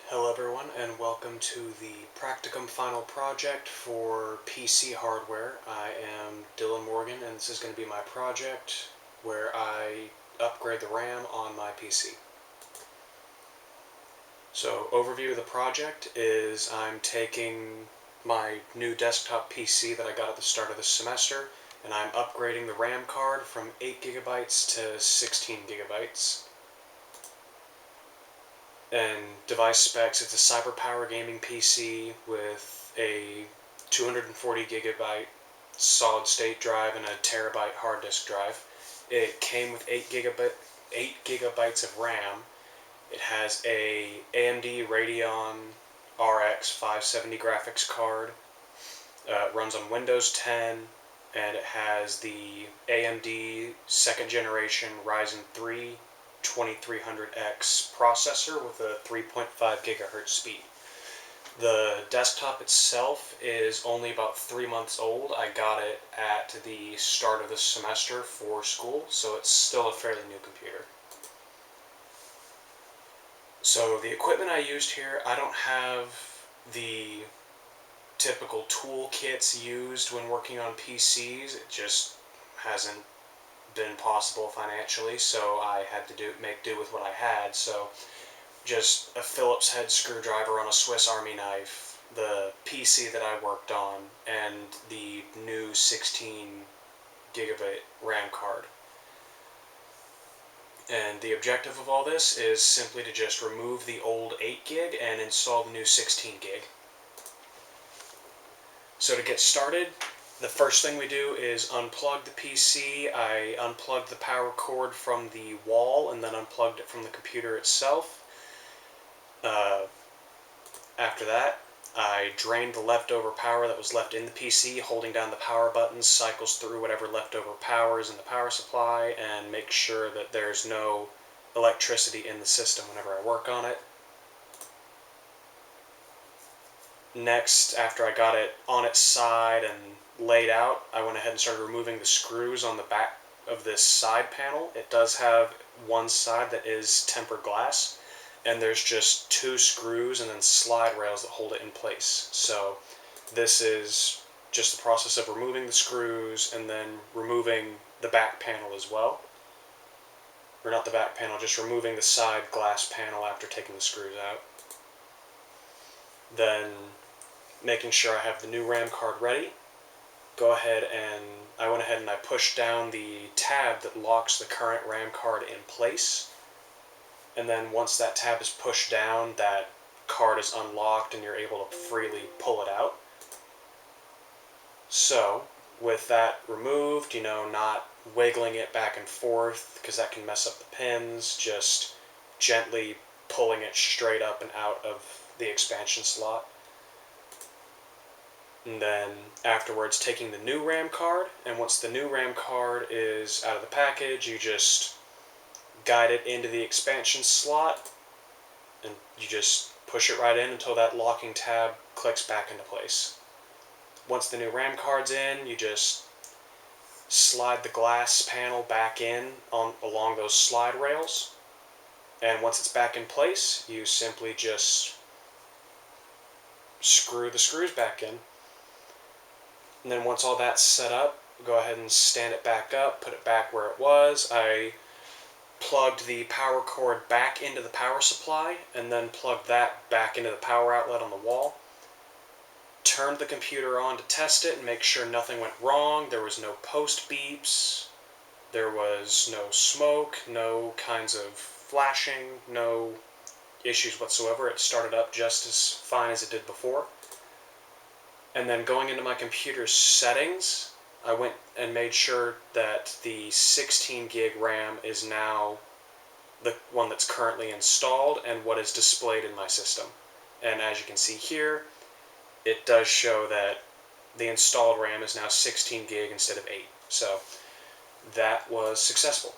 Hello everyone, and welcome to the Practicum final project for PC hardware. I am Dylan Morgan, and this is going to be my project where I upgrade the RAM on my PC. So, overview of the project is I'm taking my new desktop PC that I got at the start of the semester, and I'm upgrading the RAM card from 8 gigabytes to 16 gigabytes. And device specs, it's a CyberPower gaming PC with a 240 gigabyte solid state drive and a terabyte hard disk drive. It came with 8 gigabytes of RAM. It has a AMD Radeon RX 570 graphics card. It runs on Windows 10, and it has the AMD second generation Ryzen 3 2300X processor with a 3.5 gigahertz speed. The desktop itself is only about 3 months old. I got it at the start of the semester for school, so it's still a fairly new computer. So the equipment I used here, I don't have the typical toolkits used when working on PCs. It just hasn't been possible financially, so I had to make do with what I had. So just a Phillips head screwdriver on a Swiss Army knife, the PC that I worked on, and the new 16 gigabit RAM card. And the objective of all this is simply to just remove the old 8 gig and install the new 16 gig. So to get started, the first thing we do is unplug the PC. I unplugged the power cord from the wall and then unplugged it from the computer itself. After that, I drained the leftover power that was left in the PC. Holding down the power button cycles through whatever leftover power is in the power supply and makes sure that there's no electricity in the system whenever I work on it. Next, after I got it on its side and laid out, I went ahead and started removing the screws on the back of this side panel. It does have one side that is tempered glass, and there's just 2 screws and then slide rails that hold it in place. So this is just the process of removing the screws and then removing the back panel as well. Or not the back panel, just removing the side glass panel after taking the screws out. Then making sure I have the new RAM card ready. I went ahead and I pushed down the tab that locks the current RAM card in place. And then once that tab is pushed down, that card is unlocked and you're able to freely pull it out. So, with that removed, not wiggling it back and forth because that can mess up the pins, just gently pulling it straight up and out of the expansion slot. And then afterwards taking the new RAM card, and once the new RAM card is out of the package, you just guide it into the expansion slot and you just push it right in until that locking tab clicks back into place. Once the new RAM card's in, you just slide the glass panel back in along those slide rails, and once it's back in place, you simply just screw the screws back in. And then once all that's set up, go ahead and stand it back up, put it back where it was. I plugged the power cord back into the power supply and then plugged that back into the power outlet on the wall. Turned the computer on to test it and make sure nothing went wrong. There was no post beeps, there was no smoke, no kinds of flashing, no issues whatsoever. It started up just as fine as it did before. And then going into my computer's settings, I went and made sure that the 16 gig RAM is now the one that's currently installed and what is displayed in my system. And as you can see here, it does show that the installed RAM is now 16 gig instead of 8. So that was successful.